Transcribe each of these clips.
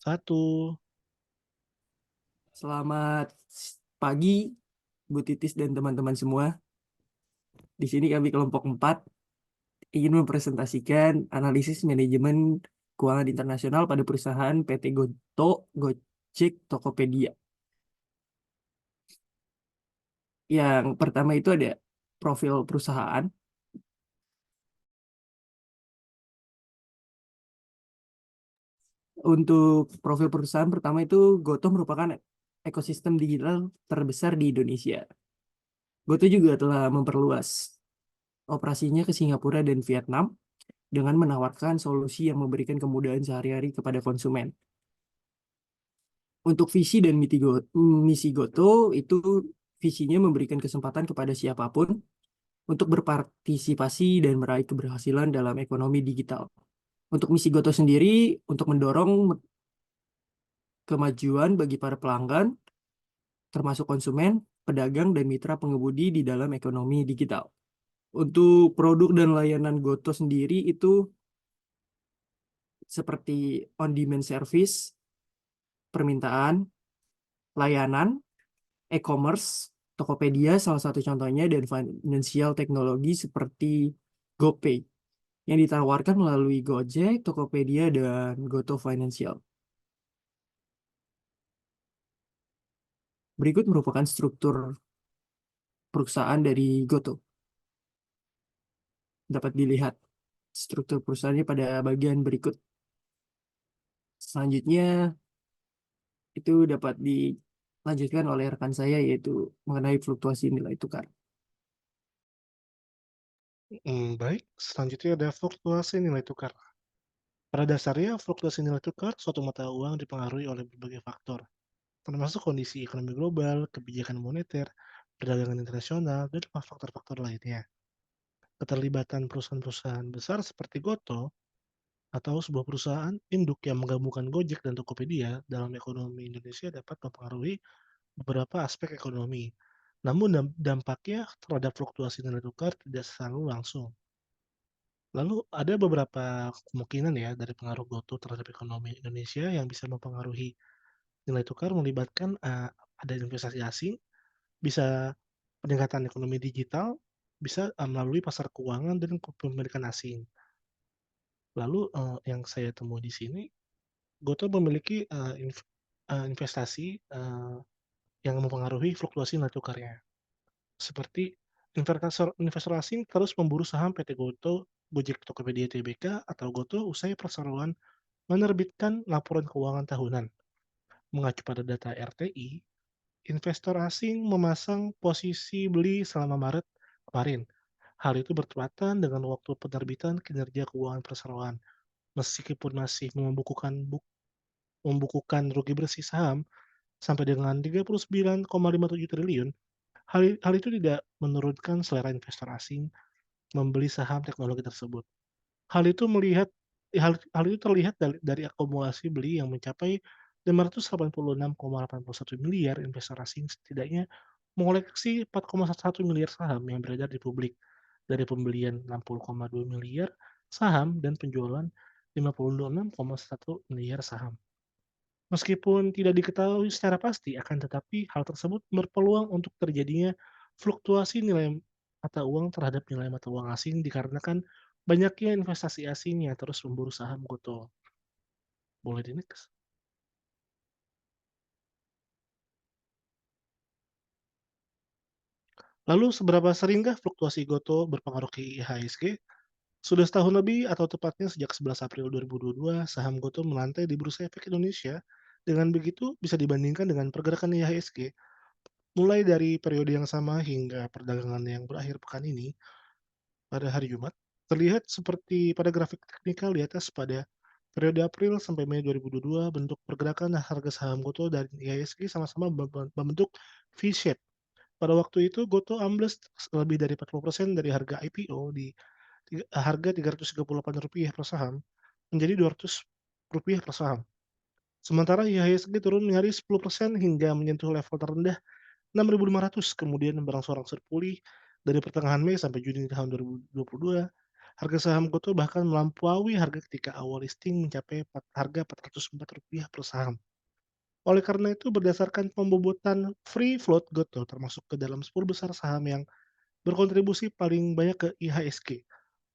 Satu. Selamat pagi, Bu Titis dan teman-teman semua. Di sini kami kelompok 4 ingin mempresentasikan analisis manajemen keuangan internasional pada perusahaan PT Goto, Gojek, Tokopedia. Yang pertama itu ada profil perusahaan. Untuk profil perusahaan pertama itu Goto merupakan ekosistem digital terbesar di Indonesia. Goto juga telah memperluas operasinya ke Singapura dan Vietnam dengan menawarkan solusi yang memberikan kemudahan sehari-hari kepada konsumen. Untuk visi dan misi Goto itu visinya memberikan kesempatan kepada siapapun untuk berpartisipasi dan meraih keberhasilan dalam ekonomi digital. Untuk misi Goto sendiri untuk mendorong kemajuan bagi para pelanggan, termasuk konsumen, pedagang, dan mitra pengemudi di dalam ekonomi digital. Untuk produk dan layanan Goto sendiri itu seperti on-demand service, permintaan, layanan, e-commerce, Tokopedia salah satu contohnya, dan financial teknologi seperti GoPay yang ditawarkan melalui Gojek, Tokopedia, dan Goto Financial. Berikut merupakan struktur perusahaan dari Goto. Dapat dilihat struktur perusahaannya pada bagian berikut. Selanjutnya itu dapat dilanjutkan oleh rekan saya, yaitu mengenai fluktuasi nilai tukar. Baik, selanjutnya ada fluktuasi nilai tukar. Pada dasarnya, fluktuasi nilai tukar suatu mata uang dipengaruhi oleh berbagai faktor, termasuk kondisi ekonomi global, kebijakan moneter, perdagangan internasional, dan faktor-faktor lainnya. Keterlibatan perusahaan-perusahaan besar seperti Goto atau sebuah perusahaan induk yang menggabungkan Gojek dan Tokopedia dalam ekonomi Indonesia dapat mempengaruhi beberapa aspek ekonomi. Namun dampaknya terhadap fluktuasi nilai tukar tidak selalu langsung. Lalu ada beberapa kemungkinan ya dari pengaruh GoTo terhadap ekonomi Indonesia yang bisa mempengaruhi nilai tukar melibatkan ada investasi asing, bisa peningkatan ekonomi digital, bisa melalui pasar keuangan dan kepemilikan asing. Lalu yang saya temui di sini, GoTo memiliki investasi yang mempengaruhi fluktuasi nilai tukarnya. Seperti investor asing terus memburu saham PT Goto, Gojek Tokopedia Tbk, atau Goto usai perseroan menerbitkan laporan keuangan tahunan. Mengacu pada data RTI, investor asing memasang posisi beli selama Maret kemarin. Hal itu bertepatan dengan waktu penerbitan kinerja keuangan perseroan. Meskipun masih membukukan rugi bersih saham sampai dengan 39,57 triliun, hal itu tidak menurunkan selera investor asing membeli saham teknologi tersebut. Hal itu melihat hal itu terlihat dari akumulasi beli yang mencapai 586,81 miliar. Investor asing setidaknya mengoleksi 4,1 miliar saham yang beredar di publik, dari pembelian 60,2 miliar saham dan penjualan 56,1 miliar saham. Meskipun tidak diketahui secara pasti, akan tetapi hal tersebut berpeluang untuk terjadinya fluktuasi nilai mata uang terhadap nilai mata uang asing dikarenakan banyaknya investasi asing yang terus memburu saham Goto. Boleh di-next. Lalu seberapa seringkah fluktuasi Goto berpengaruh ke IHSG? Sudah setahun lebih atau tepatnya sejak 11 April 2022, saham Goto melantai di Bursa Efek Indonesia. Dengan begitu bisa dibandingkan dengan pergerakan IHSG. Mulai dari periode yang sama hingga perdagangan yang berakhir pekan ini, pada hari Jumat, terlihat seperti pada grafik teknikal di atas. Pada periode April sampai Mei 2022, bentuk pergerakan harga saham Goto dan IHSG sama-sama membentuk V-shape. Pada waktu itu, Goto ambles lebih dari 40% dari harga IPO di harga Rp338 per saham menjadi Rp200 per saham. Sementara IHSG turun nyaris 10% hingga menyentuh level terendah 6.500, kemudian berangsur-angsur pulih dari pertengahan Mei sampai Juni tahun 2022. Harga saham Gotoh bahkan melampaui harga ketika awal listing mencapai harga Rp404 per saham. Oleh karena itu, berdasarkan pembobotan free float Gotoh termasuk ke dalam 10 besar saham yang berkontribusi paling banyak ke IHSG.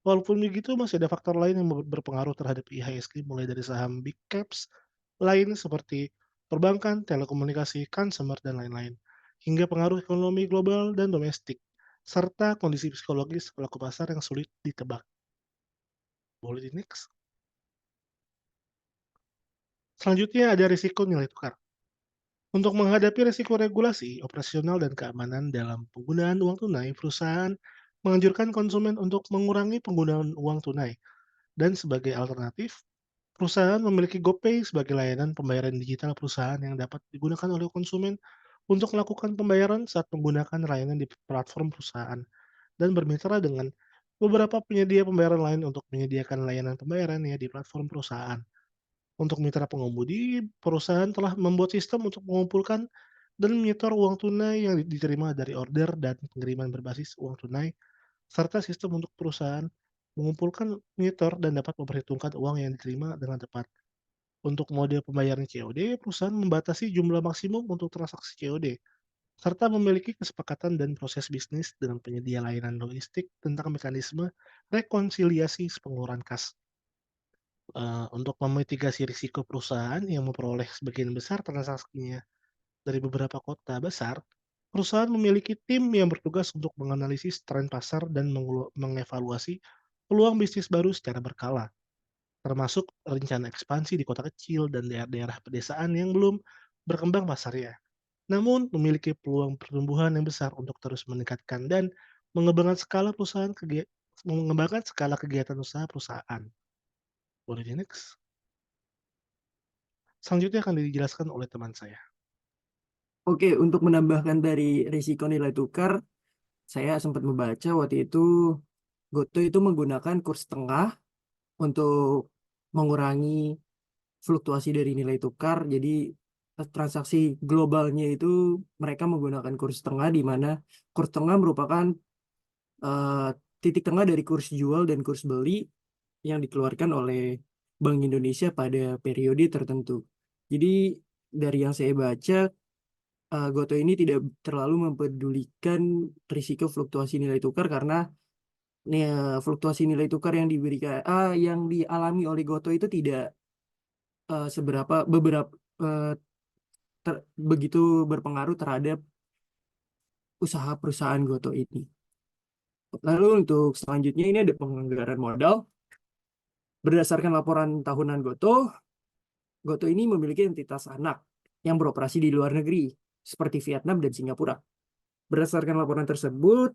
Walaupun begitu, masih ada faktor lain yang berpengaruh terhadap IHSG, mulai dari saham big caps lain seperti perbankan, telekomunikasi, consumer, dan lain-lain, hingga pengaruh ekonomi global dan domestik, serta kondisi psikologis pelaku pasar yang sulit ditebak. Boleh di next. Selanjutnya ada risiko nilai tukar. Untuk menghadapi risiko regulasi, operasional, dan keamanan dalam penggunaan uang tunai, perusahaan menganjurkan konsumen untuk mengurangi penggunaan uang tunai. Dan sebagai alternatif, perusahaan memiliki GoPay sebagai layanan pembayaran digital perusahaan yang dapat digunakan oleh konsumen untuk melakukan pembayaran saat menggunakan layanan di platform perusahaan dan bermitra dengan beberapa penyedia pembayaran lain untuk menyediakan layanan pembayaran ya di platform perusahaan. Untuk mitra pengemudi, perusahaan telah membuat sistem untuk mengumpulkan dan menyetor uang tunai yang diterima dari order dan pengiriman berbasis uang tunai, serta sistem untuk perusahaan mengumpulkan, menyetor, dan dapat memperhitungkan uang yang diterima dengan tepat. Untuk mode pembayaran COD, perusahaan membatasi jumlah maksimum untuk transaksi COD, serta memiliki kesepakatan dan proses bisnis dengan penyedia layanan logistik tentang mekanisme rekonsiliasi pengeluaran kas. Untuk memitigasi risiko perusahaan yang memperoleh sebagian besar transaksinya dari beberapa kota besar, perusahaan memiliki tim yang bertugas untuk menganalisis tren pasar dan mengevaluasi peluang bisnis baru secara berkala, termasuk rencana ekspansi di kota kecil dan daerah-daerah pedesaan yang belum berkembang pasarnya. Namun, memiliki peluang pertumbuhan yang besar untuk terus meningkatkan dan mengembangkan skala kegiatan usaha perusahaan. Boleh di next. Selanjutnya akan dijelaskan oleh teman saya. Oke, untuk menambahkan dari risiko nilai tukar, saya sempat membaca waktu itu Goto itu menggunakan kurs tengah untuk mengurangi fluktuasi dari nilai tukar. Jadi transaksi globalnya itu mereka menggunakan kurs tengah, di mana kurs tengah merupakan eh, titik tengah dari kurs jual dan kurs beli yang dikeluarkan oleh Bank Indonesia pada periode tertentu. Jadi dari yang saya baca, Goto ini tidak terlalu mempedulikan risiko fluktuasi nilai tukar karena fluktuasi nilai tukar yang yang dialami oleh Goto itu tidak beberapa eh, begitu berpengaruh terhadap usaha perusahaan Goto ini. Lalu untuk selanjutnya ini ada penganggaran modal. Berdasarkan laporan tahunan Goto, Goto ini memiliki entitas anak yang beroperasi di luar negeri seperti Vietnam dan Singapura. Berdasarkan laporan tersebut,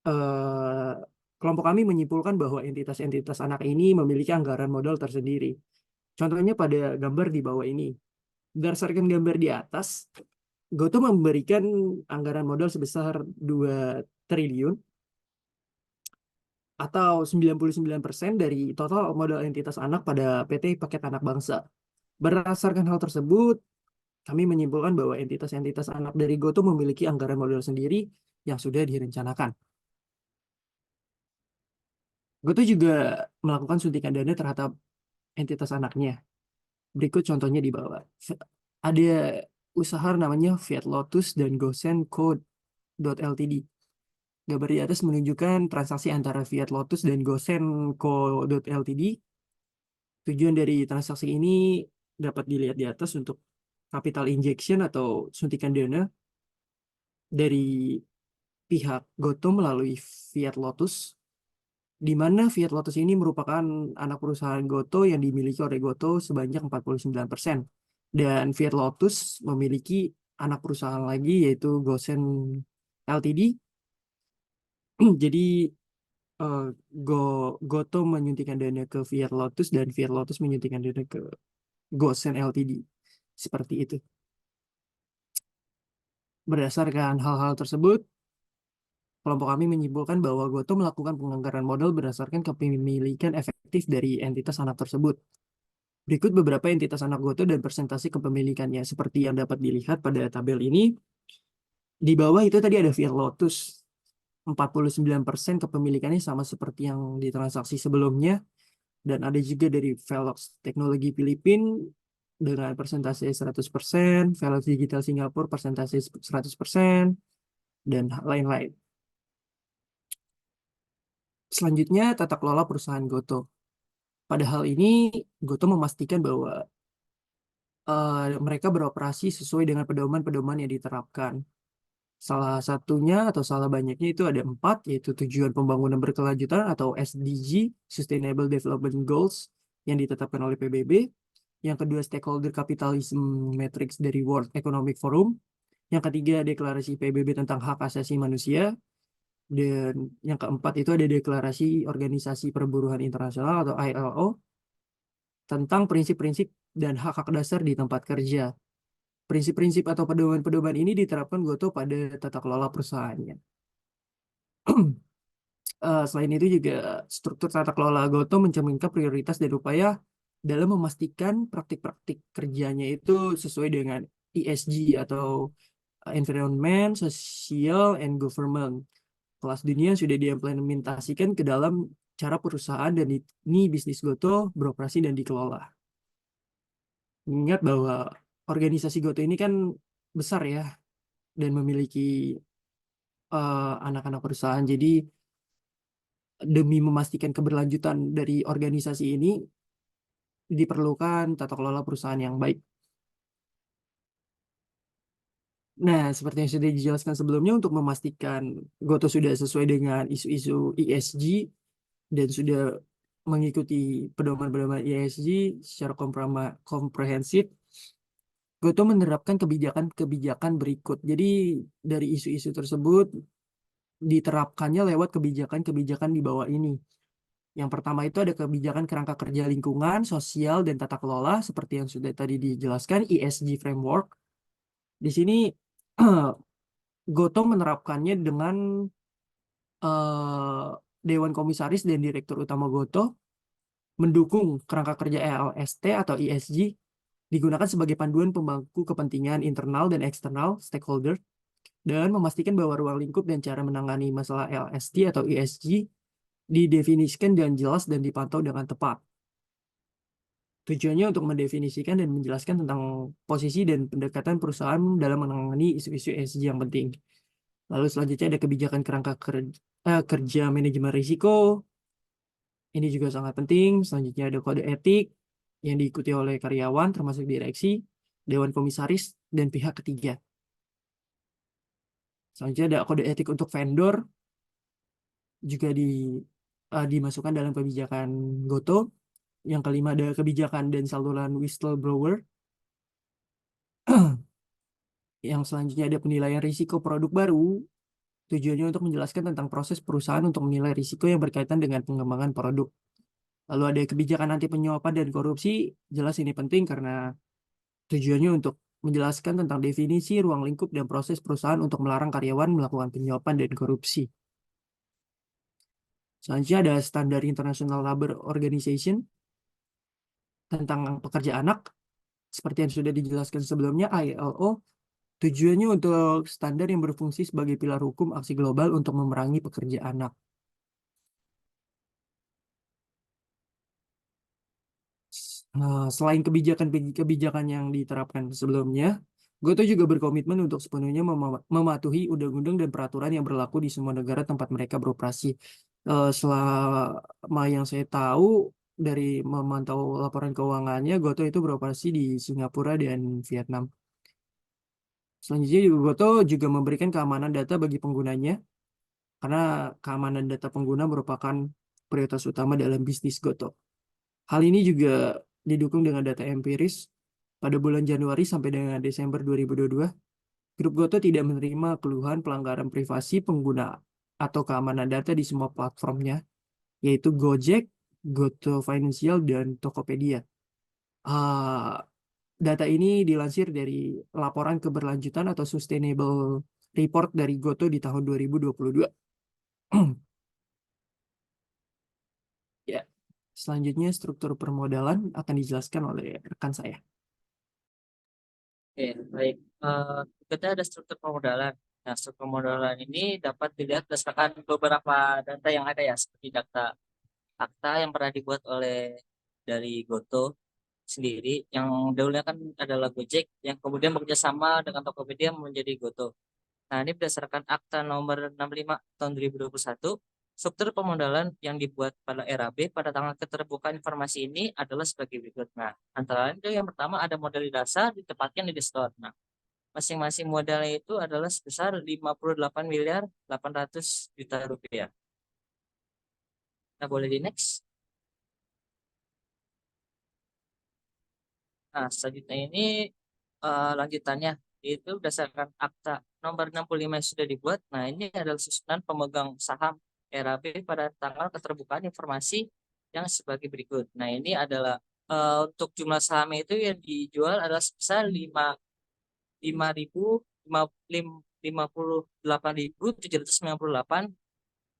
eh, kelompok kami menyimpulkan bahwa entitas-entitas anak ini memiliki anggaran modal tersendiri. Contohnya pada gambar di bawah ini. Berdasarkan gambar di atas, Goto memberikan anggaran modal sebesar 2 triliun atau 99% dari total modal entitas anak pada PT Paket Anak Bangsa. Berdasarkan hal tersebut, kami menyimpulkan bahwa entitas-entitas anak dari Goto memiliki anggaran modal sendiri yang sudah direncanakan. Goto juga melakukan suntikan dana terhadap entitas anaknya. Berikut contohnya di bawah. Ada usaha namanya Fiat Lotus dan Gosen Code .ltd. Gambar di atas menunjukkan transaksi antara Fiat Lotus dan Gosen Co.ltd. Tujuan dari transaksi ini dapat dilihat di atas untuk capital injection atau suntikan dana dari pihak Goto melalui Fiat Lotus, di mana Fiat Lotus ini merupakan anak perusahaan Goto yang dimiliki oleh Goto sebanyak 49%. Dan Fiat Lotus memiliki anak perusahaan lagi yaitu Gosen Ltd. Jadi eh, Goto menyuntikkan dana ke Fiat Lotus dan Fiat Lotus menyuntikkan dana ke Gosen Ltd. Seperti itu. Berdasarkan hal-hal tersebut, kelompok kami menyimpulkan bahwa Goto melakukan penganggaran modal berdasarkan kepemilikan efektif dari entitas anak tersebut. Berikut beberapa entitas anak Goto dan persentase kepemilikannya. Seperti yang dapat dilihat pada tabel ini, di bawah itu tadi ada Fiat Lotus. 49% kepemilikannya sama seperti yang di transaksi sebelumnya. Dan ada juga dari Velox Teknologi Filipina dengan persentase 100%, Velox Digital Singapura persentase 100%, dan lain-lain. Selanjutnya, tata kelola perusahaan Goto. Pada hal ini, Goto memastikan bahwa mereka beroperasi sesuai dengan pedoman-pedoman yang diterapkan. Salah satunya atau salah banyaknya itu ada 4, yaitu tujuan pembangunan berkelanjutan atau SDG, Sustainable Development Goals, yang ditetapkan oleh PBB. Yang kedua, Stakeholder Capitalism Matrix dari World Economic Forum. Yang ketiga, deklarasi PBB tentang hak asasi manusia. Dan yang keempat itu ada deklarasi Organisasi Perburuhan Internasional atau ILO tentang prinsip-prinsip dan hak-hak dasar di tempat kerja. Prinsip-prinsip atau pedoman-pedoman ini diterapkan Goto pada tata kelola perusahaannya. Selain itu juga struktur tata kelola Goto mencerminkan prioritas dan upaya dalam memastikan praktik-praktik kerjanya itu sesuai dengan ESG atau Environment, Social, and Government. Kelas dunia sudah diimplementasikan ke dalam cara perusahaan dan ini bisnis Goto beroperasi dan dikelola. Ingat bahwa organisasi Goto ini kan besar ya dan memiliki anak-anak perusahaan. Jadi demi memastikan keberlanjutan dari organisasi ini diperlukan tata kelola perusahaan yang baik. Nah, seperti yang sudah dijelaskan sebelumnya, untuk memastikan Goto sudah sesuai dengan isu-isu ESG dan sudah mengikuti pedoman-pedoman ESG secara komprehensif, Goto menerapkan kebijakan-kebijakan berikut. Jadi, dari isu-isu tersebut diterapkannya lewat kebijakan-kebijakan di bawah ini. Yang pertama itu ada kebijakan kerangka kerja lingkungan, sosial, dan tata kelola, seperti yang sudah tadi dijelaskan, ESG Framework. Di sini, Goto menerapkannya dengan eh, Dewan Komisaris dan Direktur Utama Goto mendukung kerangka kerja ELST atau ESG digunakan sebagai panduan pemangku kepentingan internal dan eksternal stakeholder dan memastikan bahwa ruang lingkup dan cara menangani masalah LST atau ESG didefinisikan dan jelas dan dipantau dengan tepat. Tujuannya untuk mendefinisikan dan menjelaskan tentang posisi dan pendekatan perusahaan dalam menangani isu-isu ESG yang penting. Lalu selanjutnya ada kebijakan kerangka kerja manajemen risiko. Ini juga sangat penting. Selanjutnya ada kode etik yang diikuti oleh karyawan termasuk direksi, dewan komisaris, dan pihak ketiga. Selanjutnya ada kode etik untuk vendor juga dimasukkan dalam kebijakan Goto. Yang kelima ada kebijakan dan saluran whistleblower. Yang selanjutnya ada penilaian risiko produk baru. Tujuannya untuk menjelaskan tentang proses perusahaan untuk menilai risiko yang berkaitan dengan pengembangan produk. Lalu ada kebijakan anti penyuapan dan korupsi. Jelas ini penting karena tujuannya untuk menjelaskan tentang definisi, ruang lingkup, dan proses perusahaan untuk melarang karyawan melakukan penyuapan dan korupsi. Selanjutnya ada Standar International Labour Organization tentang pekerja anak. Seperti yang sudah dijelaskan sebelumnya, ILO tujuannya untuk standar yang berfungsi sebagai pilar hukum aksi global untuk memerangi pekerja anak. Selain kebijakan-kebijakan yang diterapkan sebelumnya, Goto juga berkomitmen untuk sepenuhnya mematuhi undang-undang dan peraturan yang berlaku di semua negara tempat mereka beroperasi. Selama yang saya tahu dari memantau laporan keuangannya, Goto itu beroperasi di Singapura dan Vietnam. Selanjutnya, Goto juga memberikan keamanan data bagi penggunanya, karena keamanan data pengguna merupakan prioritas utama dalam bisnis Goto. Hal ini juga didukung dengan data empiris. Pada bulan Januari sampai dengan Desember 2022, Grup Goto tidak menerima keluhan pelanggaran privasi pengguna atau keamanan data di semua platformnya, yaitu Gojek, Goto Financial, dan Tokopedia. Ah, Data ini dilansir dari laporan keberlanjutan atau Sustainable Report dari Goto di tahun 2022. Ya, selanjutnya struktur permodalan akan dijelaskan oleh rekan saya. Oke, baik. Kita ada struktur permodalan. Nah, struktur pemodalan ini dapat dilihat berdasarkan beberapa data yang ada ya, seperti data akta yang pernah dibuat oleh dari Goto sendiri, yang dahulunya kan adalah Gojek, yang kemudian bekerja sama dengan Tokopedia menjadi Goto. Nah, ini berdasarkan akta nomor 65 tahun 2021, struktur pemodalan yang dibuat pada era B pada tanggal keterbukaan informasi ini adalah sebagai berikut. Nah, antara lain itu yang pertama ada modal dasar ditempatkan di store. Nah, masing-masing modalnya itu adalah sebesar 58 miliar 800 juta rupiah. Nah, boleh di next. Nah, selanjutnya ini lanjutannya itu berdasarkan akta nomor 65 yang sudah dibuat. Nah, ini adalah susunan pemegang saham RAB pada tanggal keterbukaan informasi yang sebagai berikut. Nah, ini adalah untuk jumlah saham itu yang dijual adalah sebesar 58.798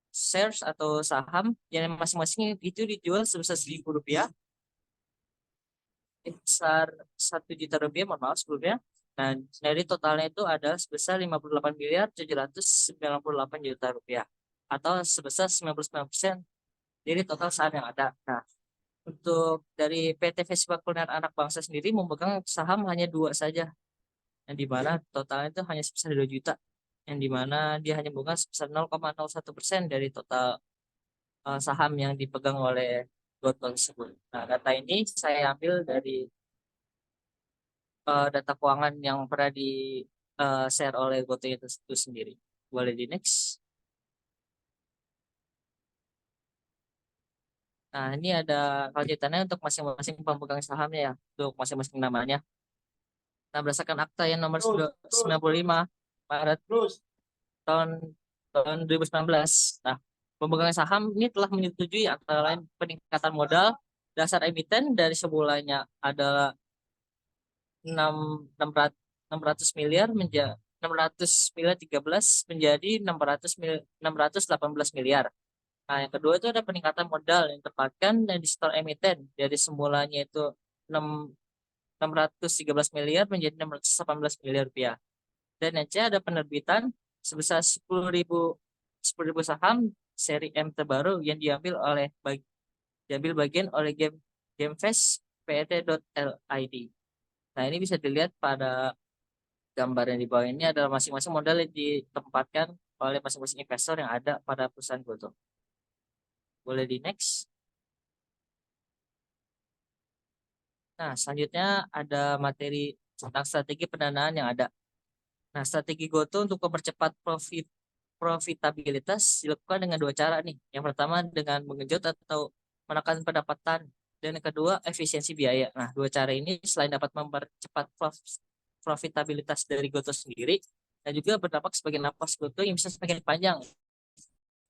shares atau saham yang masing-masing itu dijual sebesar Rp1.000, sebesar 1 juta rupiah, mohon maaf sebelumnya. Nah, dari totalnya itu ada sebesar 58.798 juta rupiah atau sebesar 99% dari total saham yang ada. Nah, untuk dari PT Festival Kuliner Anak Bangsa sendiri memegang saham hanya dua saja, yang dimana totalnya itu hanya sebesar 2 juta, yang dimana dia hanya memegang sebesar 0,01% dari total saham yang dipegang oleh Gotoh tersebut. Nah, data ini saya ambil dari data keuangan yang pernah di share oleh Gotoh itu sendiri. Boleh di next. Nah, ini ada lanjutannya untuk masing-masing pemegang sahamnya ya, untuk masing-masing namanya. Nah, berdasarkan akta yang nomor 95 Maret tahun tahun 2019. Nah, pemegang saham ini telah menyetujui antara lain peningkatan modal dasar emiten dari semulanya adalah 600 miliar menjadi 600 miliar 13 menjadi 618 miliar. Nah, yang kedua itu ada peningkatan modal yang ditempatkan dan di store emiten dari semulanya itu 6 613 miliar menjadi 618 miliar rupiah. Dan yang C ada penerbitan sebesar 10.000 saham seri M terbaru yang diambil bagian oleh Gamefest PET.LID. Nah, ini bisa dilihat pada gambar yang di bawah ini adalah masing-masing modal yang ditempatkan oleh masing-masing investor yang ada pada perusahaan Gotoh. Boleh di next. Nah, selanjutnya ada materi tentang strategi pendanaan yang ada. Nah, strategi Gotoh untuk mempercepat profitabilitas dilakukan dengan dua cara nih. Yang pertama dengan mengejut atau menekan pendapatan, dan yang kedua efisiensi biaya. Nah, dua cara ini selain dapat mempercepat profitabilitas dari Gotoh sendiri, dan juga berdampak sebagai napas Gotoh yang bisa semakin panjang,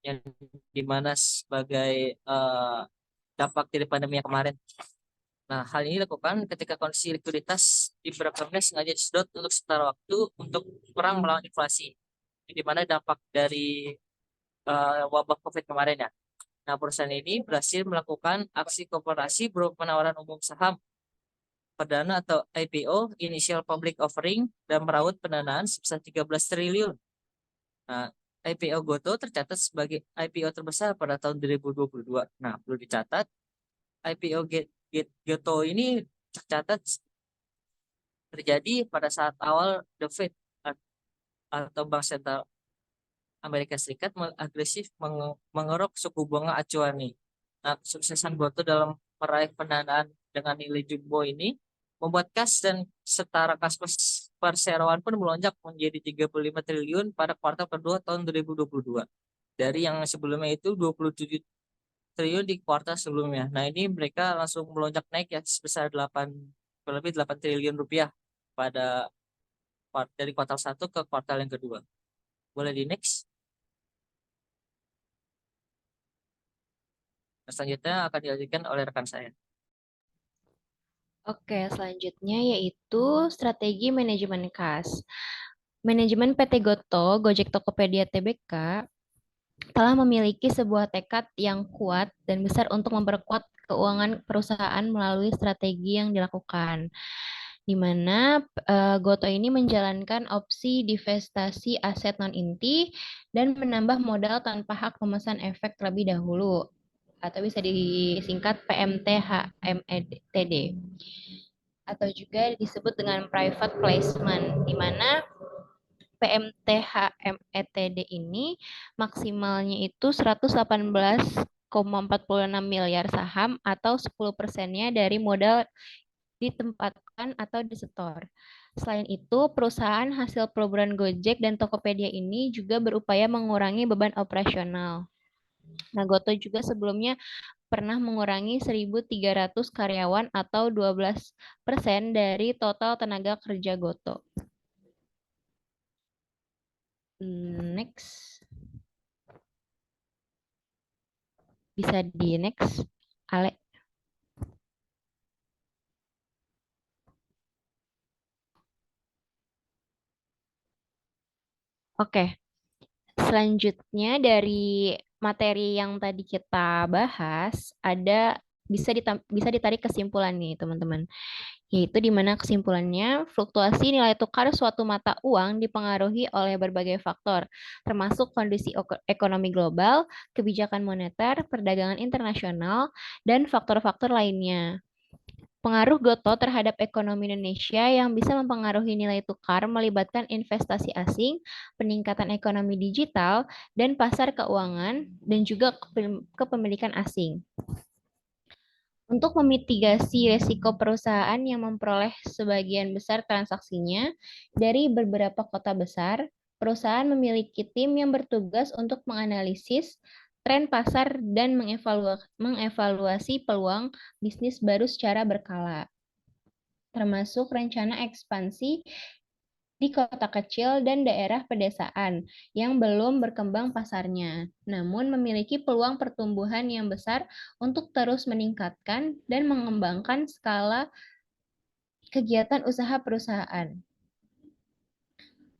yang dimana sebagai dampak dari pandemi yang kemarin. Nah, hal ini dilakukan ketika kondisi likuiditas di beberapa bank sengaja disedot untuk sementara waktu untuk perang melawan inflasi, di mana dampak dari wabah COVID kemarin ya. Nah, perusahaan ini berhasil melakukan aksi korporasi berupa penawaran umum saham perdana atau IPO, Initial Public Offering, dan meraup pendanaan sebesar 13 triliun. Nah, IPO Gotoh tercatat sebagai IPO terbesar pada tahun 2022. Nah, perlu dicatat, IPO Gotoh ini tercatat terjadi pada saat awal The Fed atau Bank Sentral Amerika Serikat agresif mengeruk suku bunga acuan nih. Nah, kesuksesan Gotoh dalam meraih pendanaan dengan nilai jumbo ini membuat kas dan setara kas perseroan pun melonjak menjadi 35 triliun pada kuartal kedua tahun 2022. Dari yang sebelumnya itu 27 triliun di kuartal sebelumnya. Nah, ini mereka langsung melonjak naik ya sebesar 8 triliun rupiah pada dari kuartal 1 ke kuartal yang kedua. Boleh di next. Selanjutnya akan dilanjutkan oleh rekan saya. Oke, selanjutnya yaitu strategi manajemen kas. Manajemen PT Gotoh, Gojek Tokopedia Tbk, telah memiliki sebuah tekad yang kuat dan besar untuk memperkuat keuangan perusahaan melalui strategi yang dilakukan. di mana Goto ini menjalankan opsi divestasi aset non-inti dan menambah modal tanpa hak pemesan efek terlebih dahulu, atau bisa disingkat PMTHMETD, atau juga disebut dengan private placement, di mana PMTHMETD ini maksimalnya itu 118,46 miliar saham atau 10%-nya dari modal ditempatkan atau disetor. Selain itu, perusahaan hasil peleburan Gojek dan Tokopedia ini juga berupaya mengurangi beban operasional. Nah, Goto juga sebelumnya pernah mengurangi 1.300 karyawan atau 12% dari total tenaga kerja Goto. Next. Bisa di next, Ale. Oke. Selanjutnya dari materi yang tadi kita bahas, bisa ditarik kesimpulan nih, teman-teman. Yaitu di mana kesimpulannya fluktuasi nilai tukar suatu mata uang dipengaruhi oleh berbagai faktor, termasuk kondisi ekonomi global, kebijakan moneter, perdagangan internasional, dan faktor-faktor lainnya. Pengaruh Goto terhadap ekonomi Indonesia yang bisa mempengaruhi nilai tukar melibatkan investasi asing, peningkatan ekonomi digital, dan pasar keuangan, dan juga kepemilikan asing. Untuk memitigasi risiko perusahaan yang memperoleh sebagian besar transaksinya dari beberapa kota besar, perusahaan memiliki tim yang bertugas untuk menganalisis tren pasar dan mengevaluasi peluang bisnis baru secara berkala, termasuk rencana ekspansi di kota kecil dan daerah pedesaan yang belum berkembang pasarnya, namun memiliki peluang pertumbuhan yang besar untuk terus meningkatkan dan mengembangkan skala kegiatan usaha perusahaan.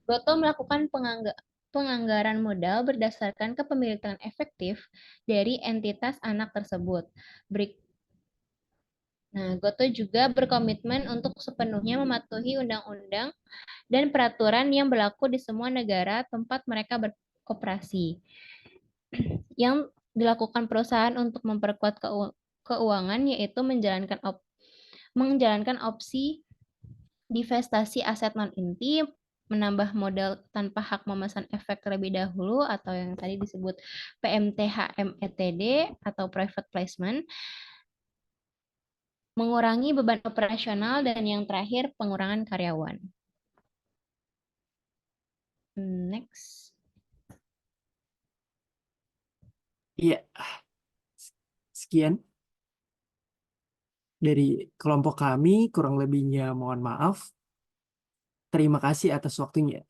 Goto melakukan penganggaran modal berdasarkan kepemilikan efektif dari entitas anak tersebut. Nah, Goto juga berkomitmen untuk sepenuhnya mematuhi undang-undang dan peraturan yang berlaku di semua negara tempat mereka beroperasi. Yang dilakukan perusahaan untuk memperkuat keuangan yaitu menjalankan opsi divestasi aset non-inti, menambah modal tanpa hak memesan efek terlebih dahulu atau yang tadi disebut PMTHMETD atau private placement, mengurangi beban operasional, dan yang terakhir pengurangan karyawan. Next. Iya, sekian dari kelompok kami, kurang lebihnya mohon maaf. Terima kasih atas waktunya.